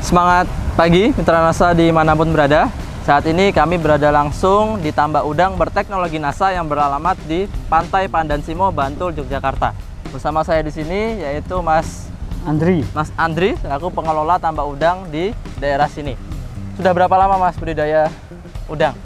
Semangat pagi mitra NASA dimanapun berada. Saat ini kami berada langsung di tambak udang berteknologi NASA yang beralamat di Pantai Pandansimo, Bantul, Yogyakarta. Bersama saya di sini yaitu Mas Andri, selaku pengelola tambak udang di daerah sini. Sudah berapa lama Mas budidaya udang?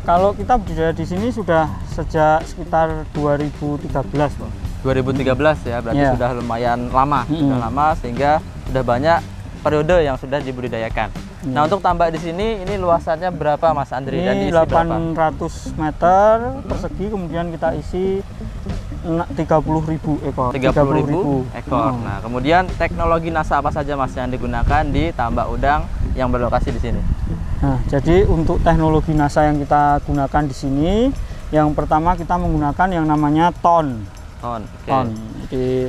Kalau kita budidaya di sini sudah sejak sekitar 2013, Pak. 2013 ya, berarti sudah lumayan lama, sudah lama sehingga sudah banyak periode yang sudah dibudidayakan. Nah, untuk tambak di sini ini luasannya berapa Mas Andri? Ini dan diisi 800 meter persegi, kemudian kita isi 30.000 ekor. 30.000 ekor. Nah, kemudian teknologi NASA apa saja Mas yang digunakan di tambak udang yang berlokasi di sini? Nah, jadi untuk teknologi NASA yang kita gunakan di sini, yang pertama kita menggunakan yang namanya ton. Jadi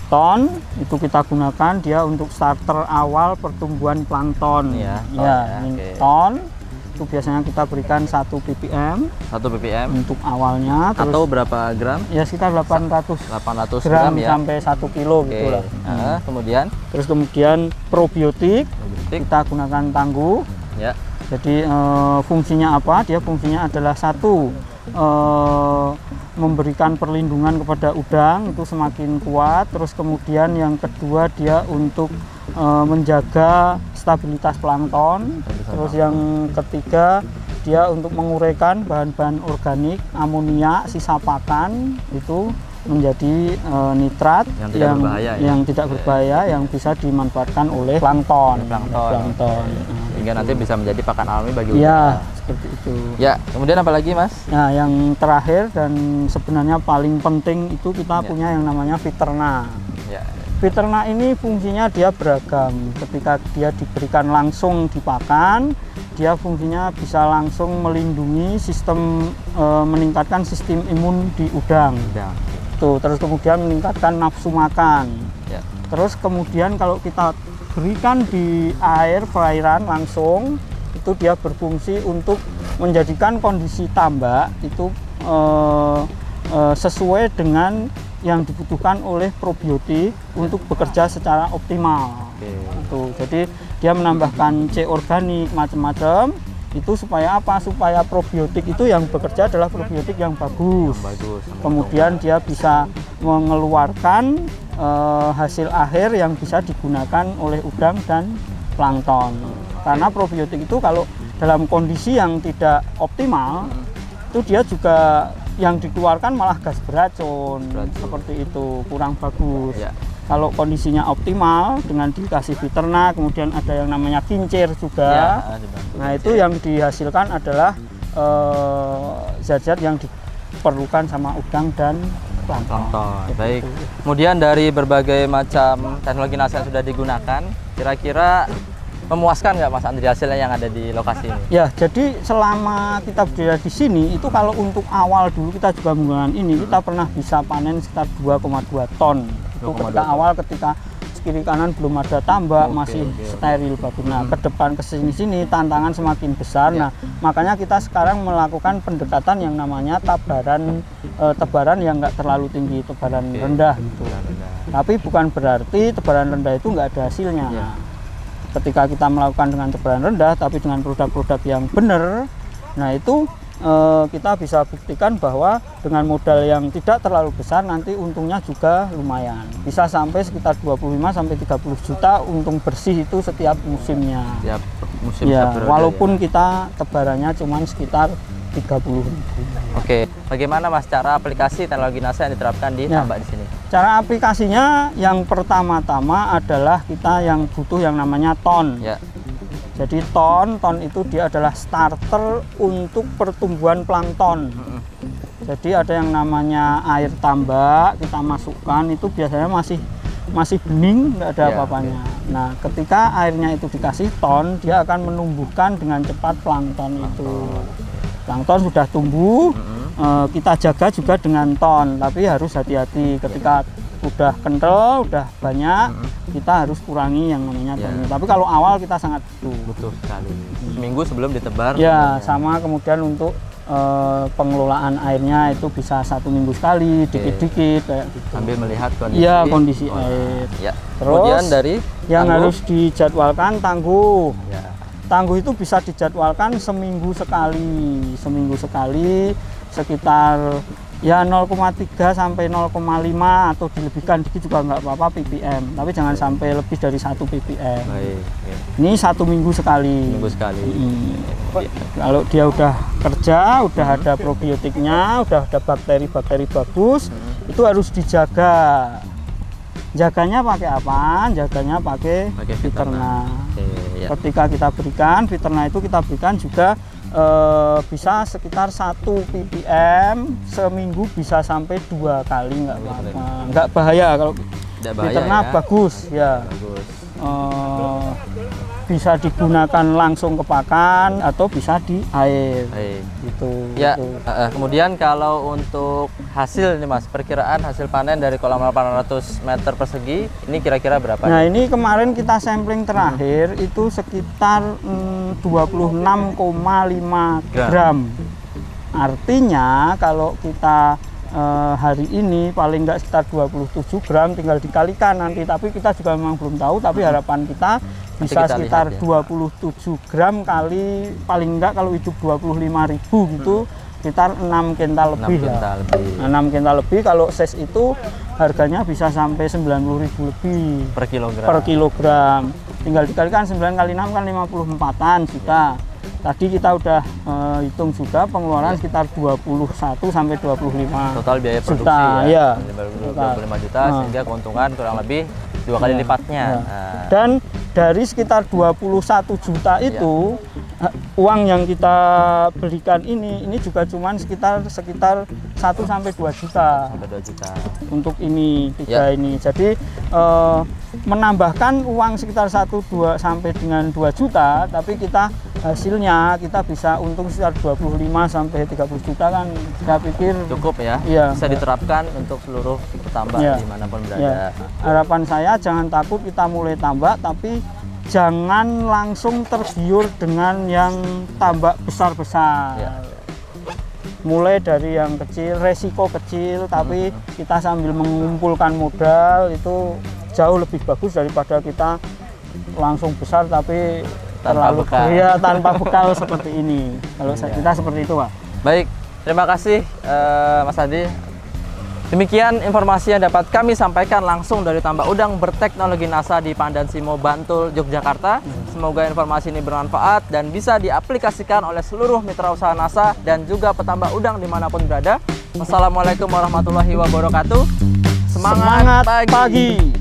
ton itu kita gunakan dia untuk starter awal pertumbuhan plankton. Ton itu biasanya kita berikan 1 ppm untuk awalnya. Atau berapa gram? Ya sekitar 800 gram ya, sampai 1 kilo gitulah. Kemudian probiotik kita gunakan tangguh ya. Jadi fungsinya apa? Dia fungsinya adalah satu, memberikan perlindungan kepada udang itu semakin kuat. Terus kemudian yang kedua dia untuk menjaga stabilitas plankton. Terus yang ketiga dia untuk menguraikan bahan-bahan organik, amonia, sisa pakan itu menjadi nitrat yang tidak berbahaya yang bisa dimanfaatkan oleh plankton. Sehingga nanti bisa menjadi pakan alami bagi udang. Ya, seperti itu. Ya, kemudian apa lagi Mas? Nah, yang terakhir dan sebenarnya paling penting itu kita punya yang namanya Fiterna. Fiterna ini fungsinya dia beragam. Ketika dia diberikan langsung di pakan, dia fungsinya bisa langsung melindungi sistem, meningkatkan sistem imun di udang. Tuh, terus kemudian meningkatkan nafsu makan. Terus kemudian kalau kita berikan di perairan langsung, itu dia berfungsi untuk menjadikan kondisi tambak itu sesuai dengan yang dibutuhkan oleh probiotik untuk bekerja secara optimal. Jadi dia menambahkan C organik macam-macam itu supaya apa? Supaya probiotik itu yang bekerja adalah probiotik yang bagus. Kemudian dia bisa mengeluarkan hasil akhir yang bisa digunakan oleh udang dan plankton. Karena probiotik itu kalau dalam kondisi yang tidak optimal, itu dia juga yang dikeluarkan malah gas beracun. Seperti itu, kurang bagus. Kalau kondisinya optimal dengan dikasih Fiterna, kemudian ada yang namanya kincir juga. Nah, itu yang dihasilkan adalah zat-zat yang diperlukan sama udang dan plankton. Baik. Kemudian dari berbagai macam teknologi NASA yang sudah digunakan, kira-kira memuaskan nggak Mas Andri hasilnya yang ada di lokasi ini? Ya, jadi selama kita berada di sini itu kalau untuk awal dulu kita juga menggunakan ini, kita pernah bisa panen sekitar 2,2 ton. Itu ketika kiri kanan belum ada tambak, masih steril bagus. Nah, ke depan ke sini tantangan semakin besar. Nah, makanya kita sekarang melakukan pendekatan yang namanya tebaran yang nggak terlalu tinggi, tebaran rendah gitu. Tapi bukan berarti tebaran rendah itu nggak ada hasilnya. Ketika kita melakukan dengan tebaran rendah tapi dengan produk-produk yang benar, nah itu kita bisa buktikan bahwa dengan modal yang tidak terlalu besar nanti untungnya juga lumayan. Bisa sampai sekitar 25-30 juta untung bersih itu setiap musimnya. Walaupun kita tebarannya cuma sekitar 30.000. Oke, bagaimana Mas cara aplikasi teknologi NASA yang diterapkan di tambak di sini? Cara aplikasinya yang pertama-tama adalah kita yang butuh yang namanya ton. Jadi ton itu dia adalah starter untuk pertumbuhan plankton. Jadi ada yang namanya air tambak kita masukkan, itu biasanya masih bening, nggak ada apa-apanya. Nah, ketika airnya itu dikasih ton, dia akan menumbuhkan dengan cepat plankton itu. Plankton sudah tumbuh, kita jaga juga dengan ton, tapi harus hati-hati ketika udah kental, udah banyak, kita harus kurangi yang namanya ton. Tapi kalau awal kita sangat butuh sekali. Seminggu sebelum ditebar. Sama kemudian untuk pengelolaan airnya itu bisa 1 minggu sekali, dikit-dikit kayak gitu. Sambil melihat kondisi. Iya, kondisi air. Ya. Terus Kemudian dari yang tangguh. harus dijadwalkan tangguh. Ya. Tangguh itu bisa dijadwalkan seminggu sekali sekitar ya 0,3 sampai 0,5 atau dilebihkan dikit juga nggak apa-apa ppm, tapi jangan sampai lebih dari 1 ppm. Baik. Ya. Ini 1 minggu sekali. Minggu sekali. Kalau dia udah kerja, udah ada probiotiknya, udah ada bakteri-bakteri bagus, itu harus dijaga. Jaganya pakai apa? Jaganya pakai Viterna. Ya. Ketika kita berikan Viterna itu kita berikan juga bisa sekitar 1 ppm seminggu, bisa sampai 2 kali, nggak apa-apa, nggak bahaya. Kalau Viterna ya. bagus ya. Bagus. Bisa digunakan langsung ke pakan atau bisa di air. Baik. Gitu. Ya, gitu. kemudian kalau untuk hasil nih Mas, perkiraan hasil panen dari kolam 800 meter persegi ini kira-kira berapa? Nah, ini kemarin kita sampling terakhir itu sekitar 26,5 gram. Artinya kalau kita hari ini paling nggak sekitar 27 gram, tinggal dikalikan nanti, tapi kita juga memang belum tahu, tapi harapan kita bisa kita sekitar lihat, ya. 27 gram kali, paling enggak kalau hidup 25.000 gitu, sekitar 6 kental lebih lah. 6 kental lebih. Kalau ses itu harganya bisa sampai 90.000 lebih per kilogram. Tinggal dikalikan 9 kali 6 kan 54-an juta. Tadi kita udah hitung juga pengeluaran sekitar 21 sampai 25 total biaya produksi juta, ya. 25 25 juta sehingga keuntungan kurang lebih 2 kali lipatnya. Nah. Dan dari sekitar 21 juta itu uang yang kita berikan ini juga cuman sekitar 1 sampai 2 juta. Sampai 2 juta. Untuk ini 3 ini. Jadi menambahkan uang sekitar 1-2 sampai dengan 2 juta, tapi kita hasilnya kita bisa untung sekitar 25 sampai 30 juta kan, saya pikir cukup ya. Iya, bisa diterapkan untuk seluruh petambak dimanapun berada. Ya. Harapan saya jangan takut kita mulai tambak, tapi jangan langsung tergiur dengan yang tambak besar-besar. Ya. Mulai dari yang kecil, resiko kecil, tapi kita sambil mengumpulkan modal itu jauh lebih bagus daripada kita langsung besar tapi terlalu tanpa bekal seperti ini. Kalau kita seperti itu, Pak. Baik, terima kasih Mas Adi. Demikian informasi yang dapat kami sampaikan langsung dari tambak udang berteknologi NASA di Pandan Simo, Bantul, Yogyakarta. Semoga informasi ini bermanfaat dan bisa diaplikasikan oleh seluruh mitra usaha NASA dan juga petambak udang dimanapun berada. Wassalamualaikum warahmatullahi wabarakatuh. Semangat pagi.